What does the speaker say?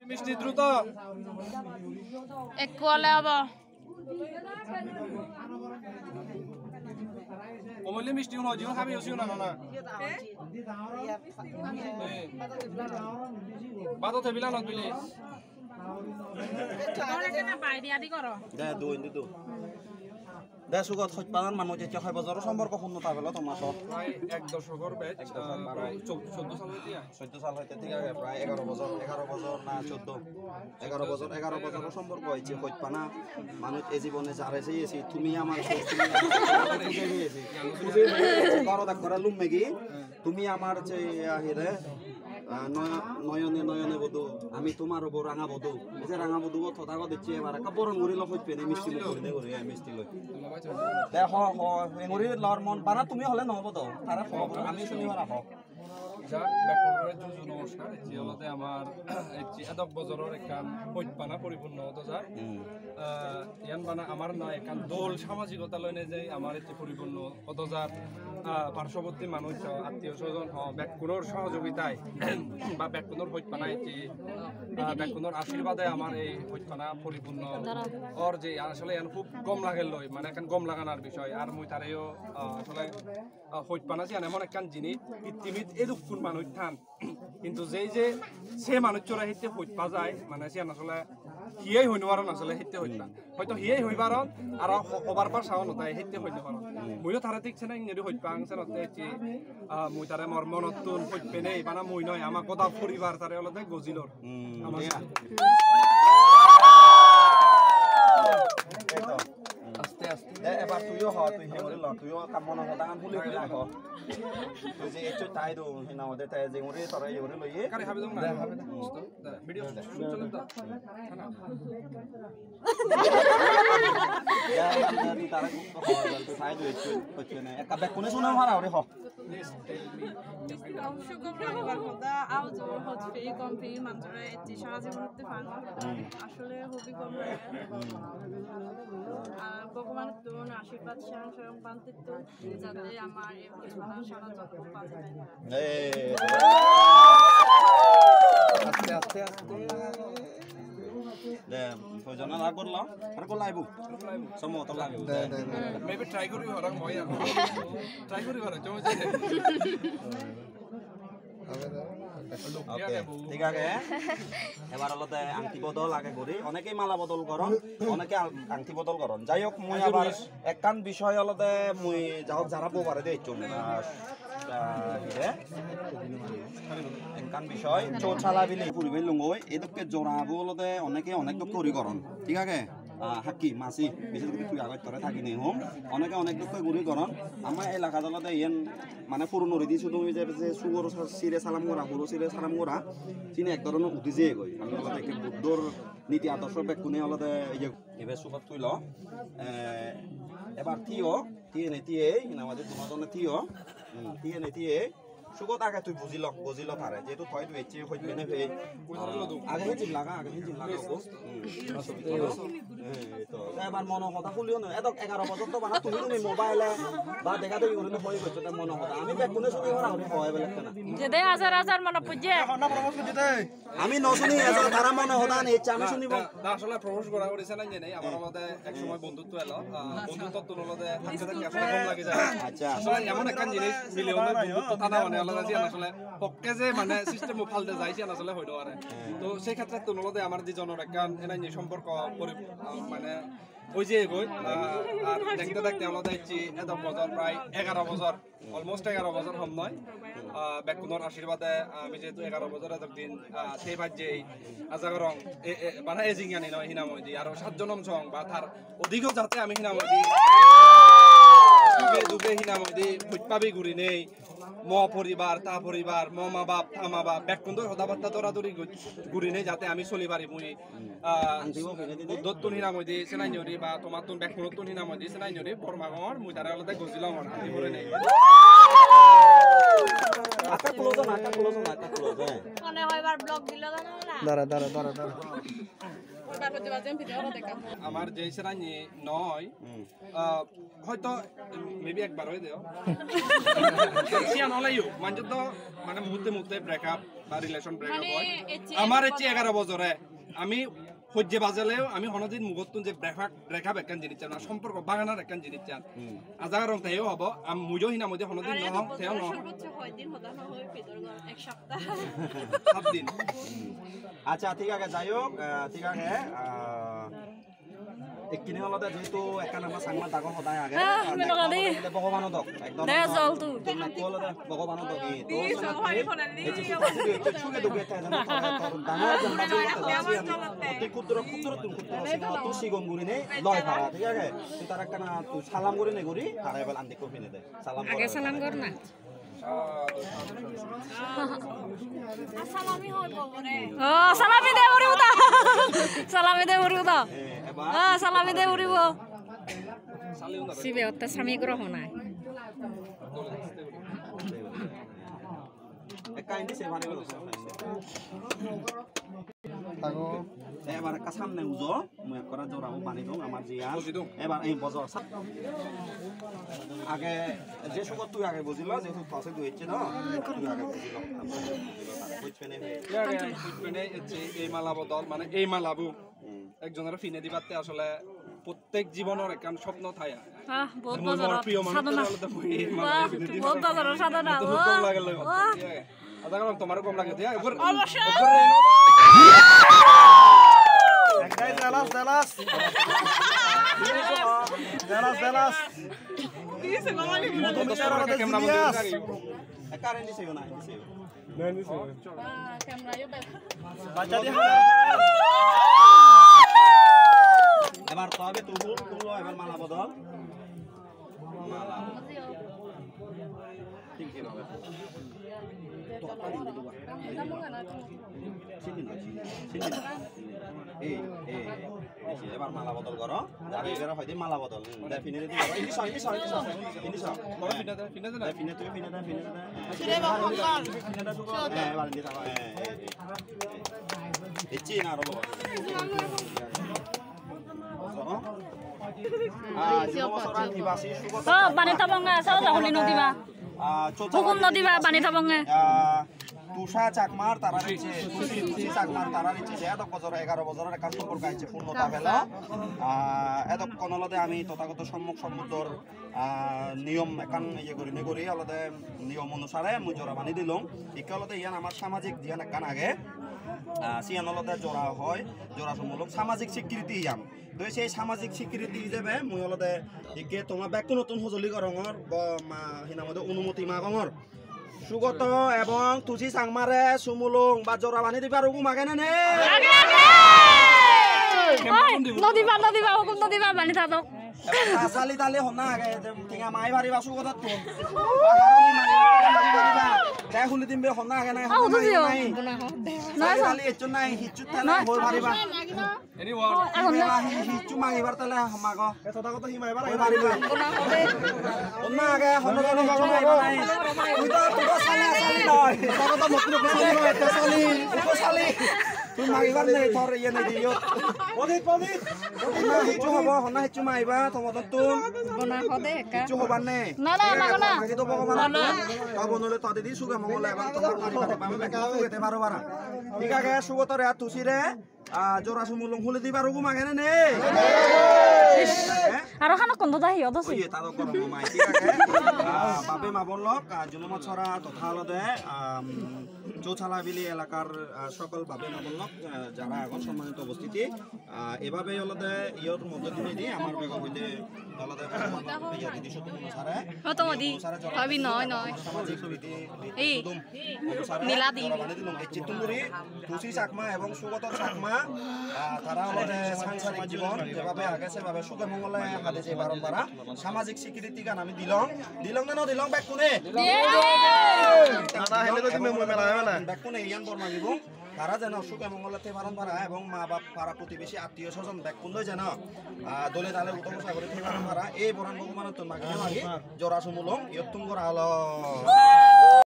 মিষ্টি দ্রুত এক কোয়ালে আবা কমলি মিষ্টি হলো জীবন খাবি ওসিও না না বাতো থেবিলা না তুইলে তোরে কেনা বাইরে আদি করো দে দুই দিদু দে সুগত হইপানান মানুষ যে হয় বাজার সম্পর্ক পূর্ণ তাবেলা তোমার সব প্রায় 1 দশকের ব্যাচ প্রায় 14 সাল হইতে 14 সাল হইতে ঠিক আছে প্রায় 11 বছর না 14 11 বছর সম্পর্ক হইছে হইপানা মানুষ এই জীবনে যারাইছে তুমি আমার করো দা করা লুম মেগি তুমি আমার যে আহিরে নয়নে নয়নে বধু আমি তোমার ওপর রাঙা বধু এই যে রাঙা বধু থতাগো দিচ্ছি এবার একটা বরং ঘুরি লফ হইবে মিষ্টি মুখ করে ঘুরি মিষ্টি লই দে হ ঘুরি লর মন পানা তুমি হলে নহব তো তারা খবর আমি শুনি হরা হ যা ব্যাকরণের জন্য নমস্কার যে হলতে আমার এদক বজরের একখান হইপানা পরিপূর্ণ হতো যা ইয়ান বানা আমার না একখান দোল সামাজিকতা লইনে যাই আমার এটি পরিপূর্ণ হতো যার পার্শ্ববর্তী মানুষ আত্মীয় স্বজন ব্যাকুণর সহযোগিতায় বা ব্যাকুণর হইপানা এটি ব্যাকুণর আশীর্বাদে আমার এই হইপানা পরিপূর্ণ ওর যে আসলে ইয়ান খুব কম লাগে লই মানে একখান কম লাগানোর বিষয় আর মুই তারেও আসলে হইপানা যে এমন একখান জিনিস পৃথিবীত এরূপ কোন মানুষ থান কিন্তু যেই যে সে মানুষ চোরা হিতে হইপা যায় মানে সে আসলে হিয়েই হইন পারন আসলে হিতে হইতা হয়তো হিয়েই হই পারন আর হবার পর সাহন হতাই হিতে হইতে পারন মইও তারা দেখছে না ইংরেজি হইপা আংছে নতে যে মুই তারে মর মনতুন হইপে নেই বানা মুই নয় আমার কথা পরিবার তারে হলতে গজিলর আমার আস্তে আস্তে এবার তুইও হ তুই হেমরে ল তুইও কাম মন হতা কাম ভুলে গেলা হ তুই যে এত তাই দো হিনা ওদে তাই যে ওরে তোরা এরে লইয়ে কারে হবে না হবে ভিডিও চলে তো তুই তারা তুই তাই দো একটু হচ্ছে না এক কাবে কোনে শোনা মারা ওরে হ ভগবানের তোর আশীর্বাদ স্বয়ং পান্তিত যাতে আমার এই সারা যত্ন পাওয়া আস্তে আস্তে আস্তে দে প্রয়োজন না করলাম আর কো লাইবো সমো তো লাইবো মেবি ট্রাই করি হরাং মই ট্রাই করি হরাং জমে যায় ঠিক আছে এবার হলতে আংটি বদল আগে করি অনেকেই মালা বদল করন অনেকে আংটি বদল করন যাই হোক মুই আবার একখান বিষয় হলতে মুই যাওক যারা বোবারে দিয়েছ একখান বিষয় চৌছালা বিলে ফুরিবে লুঙ্গই এদকে জোড়াবো হলতে অনেকে অনেক দুঃখ করি করন ঠিক আছে হাকি মাছি বিশেষ করে তুই আগত করে থাকি নেই হোম অনেকে অনেক দুঃখ ঘুরি করন আমার এলাকা দলতে ইয়েন মানে পুরো নদী দিছো তুমি যে সুগর সিরে সালাম করা পুরো সিরে সালাম করা চিনি এক ধরনের উঠি যে গই আমি হলতে একে বুদ্ধর নীতি আদর্শ বেকুনে হলতে ইয়ে এবার সুগত তুই ল এবার তিয়ে আমাদের দুজনে তিয়ে সুগত আগে তুই বুঝিল তারে যেহেতু তই তুই এচে হইবে না ভে আগে হিজিম লাগা তো এবার মন কথা খুলিও না এত 11 বছর তো বানা তুমি তুমি মোবাইলে বা দেখা দেখি করে হই গেছে তা মন কথা আমি দেখ কোনে শুনি হরা হই হয় বলে না যে দে হাজার মন পুজে না প্রমোশ করতে দে আমি ন শুনি এসা তারা মন হদা নেই আমি শুনিব না আসলে প্রমোশ করা হইছে না জানি আমার মতে এক সময় বন্ধুত্ব এলো বন্ধুত্ব তুলনাতে থাকতে থাকতে আসলে কম লাগে যায় আচ্ছা আসলে এমন একটা জিনিস মিলিয়নের বন্ধুত্ব থানা মানে আলাদা যে আসলে পক্কে যে মানে সিস্টেম ফালতে যাইছে আসলে হইতো আরে তো সেই ক্ষেত্রে তুলনাতে আমার যে জনরাজ্ঞান এনাই সম্পর্ক মানে ওই যে গই আর দেখতে দেখতে আমরা দেখছি এত বছর প্রায় 11 বছর অলমোস্ট 11 বছর হম নয় ব্যাকুণর আশীর্বাদে আমি যেহেতু 11 বছর এতদিন সেই বাজ্যে আজাগরং মানে এজিংয়ানি নয় হিনাময়দি আরো 7 জনম সং বা তার অধিকও যাতে আমি হিনাময়দি দুবে হিনাময়দি ফুটপাবি ঘুরি নেই ম পরিবার তা পরিবার ম মা বাপ তা মা বাপ ব্যাকুণর কথাবার্তা দরাদরি ঘুরি নেই যাতে আমি চলি পারি মুই দত্তুন হিনাময়দি সেনাইনরি বা তোমার তুন ব্যাকুণতুন হিনাময়দি সেনাইনরি বর্মাগর মুই তারা আলাদা গজিলাম আমি করে নেই আকা ক্লোজ মনে হইবার ব্লগ দিল না দাঁড়া আমার যে সেরানি নয় হয়তো মেবি একবার হয়ে দেও সিয়া নলাইও মানে তো মানে মুহূর্তে ব্রেকআপ বা রিলেশন ব্রেকআপ হয় আমার হচ্ছে 11 বছরে আমি হজ্জে বাজালেও আমি কোনোদিন মুগতুন যে ব্রেকআপ একখান জিনিস চান না সম্পর্ক বাগানার একখান জিনিস চান আজাগার রং তাইও হব আমি মুজো হিনা মধ্যে কোনোদিন নহম তেও নহ এক সপ্তাহ 7 দিন আচ্ছা ঠিক আছে যাই হোক ঠিক আছে একখিনি হলতে যেহেতু একান আমাৰ চাংমা ডাঙৰ সদায় আগে ভগৱানৰ দক একদম ভগৱানৰ দক ক্ষুদ্র সিগম গুৰি নে লয় ভাড়া ঠিক আছে তার একখানা সালাম করে নে গুরি তারা এবার আন্দি কফি নে দে সালাম আগে সালাম কর না সালামি হইব বরে ও সালামি দে উড়িব তা সালামি দে উড়িব তা সালামি দে উড়িব সিবে অত্তা স্বামী গ্রহ নাই একাইন্দি সে মানে গলো তাগো এবার একটা সামনে উজো মই একরা জোরাও পানি দং আমার জিয়া এবার এই বজর আগে যে সুগত তুই আগে বুঝিল যেহেতু পাশে দুইছে না তুই আগে বুঝিল বুঝপেনে এই মালা বদল মানে এই মালাবু একজনের ফিনে দিবাতে আসলে প্রত্যেক জীবনের একখান স্বপ্ন থায়া বহুত বছর প্রিয় মানুষ বহুত বছর সাধনা আধা কারণ তোমার কম লাগে একটাই জালাস জালাস জালাস জালাস দিছে কমালি কারেন্ট দিছে না ক্যামেরা ইউ বাচ্চা দি এবার তবে তুলো এবার মালা বদল মালা ঠিক কি হবে তো পানি দিব এবার মালা বদল করো যাবে এবার হয়তো মালা বদল ফিনে দিতে পারো ইনি সব ফিনে তুমি ফিনে এবার দিতে পারো এচি না রবো পানি থাবঙ্গা চাও যাবলি নদীবা হুকুম নদীবা পানি থাবঙ্গা তুষা চাকমার তারা নিচে তুষি চাকমার তারা নিচে যে এত বছর 11 বছরের একটা সম্পর্ক আছে পূর্ণতা পেল এত কোনলতে আমি তথাগত সম্মুখ সম্বুদ্ধর নিয়ম একান ইয়ে করি অলতে নিয়ম অনুসারে মই জোড়া বানি দিলাম ইকালতে ইয়ান আমার সামাজিক দিয়ান একান আগে সিয়ানলতে জোড়া হয় জোড়া সমূলক সামাজিক স্বীকৃতি ইয়াম তো সেই সামাজিক স্বীকৃতি হিসেবে মই অলতে ইকে তোমার ব্যাক নতুন সজলি করঙর হিনা মধ্যে অনুমতি মাগঙর সুগত এবং তুসি সাংমারে সুমুলং বা জোড়া বানি দিবা রুগু মাগে নে নদীবা হুকুম নদীবা পানি থাবক আসালি তালে হনা আগে টিঙা মাই ভারিবা সুগত তুন হারানি মাই ভারিবা তাই হুলি দিমবে হনা আগে নাই নাই সালি এচুন নাই হিচু তালে হই ভারিবা হিচু মাগিবার তালে মাগো তথাগত হি মাইবার হই ভারিবা হনা আগে হনা মাগো নাই তুই তো সালি নয় তথাগত মতলব সালি তুই মাগিবার নাই থর ইয়ে নাই দিও পদিত হনা হিচু হব হনা হিচু মাইবা তোমাদের তুন বনা হদে একা হিচু হবার নে না মাগো না বাকি তো ভগবান না তা বনলে তো দিদি সুগা মঙ্গল এবার তোমার পারিবারিক পাবে বেকা হইতে পারো বারা ঠিক আছে সুগতরে আর তুসিরে জোড়া সুমুলং খুলে দিবা রুগু মাগে নে আর খানা কোন দাহি অদছি ওই তার করম মাই ঠিক আছে বাবে মাবলক জুলুমত ছড়া তথা হলদে চৌছালাবিলি এলাকার সকল বাবে মাবলক যারা এখন সম্মানিত উপস্থিতি এভাবে হলদে ইয়র মধ্য দিয়ে আমার বেগ হইতে হলদে ইয়া দিদি শুধু অনুসারে হতমদি ভাবি নয় সামাজিক রীতি এই মিলাদি মানে দিলাম এই চিত্তুমুরি তুসি চাকমা এবং সুগত চাকমা তারা হলদে সাংসারিক জীবন যেভাবে আগে সেভাবে সুখে মঙ্গলে হাতে যে বারম্বার সামাজিক স্বীকৃতি গান আমি দিলাম না দিলাম ব্যাক কোনে দাদা হেলে তো তুমি মেলা হবে না ব্যাক কোনে ইয়ান বর্মা দিব তারা যেন সুখে মঙ্গলাতে বারম্বার এবং মা বাপ পাড়া প্রতিবেশী আত্মীয় স্বজন ব্যাক কোন যেন দলে দালে উত্তম সাগরে থেকে বারম্বার এই বরান ভগবানের তো মাগি জোড়া সুমুলং ইয়তুম করা হলো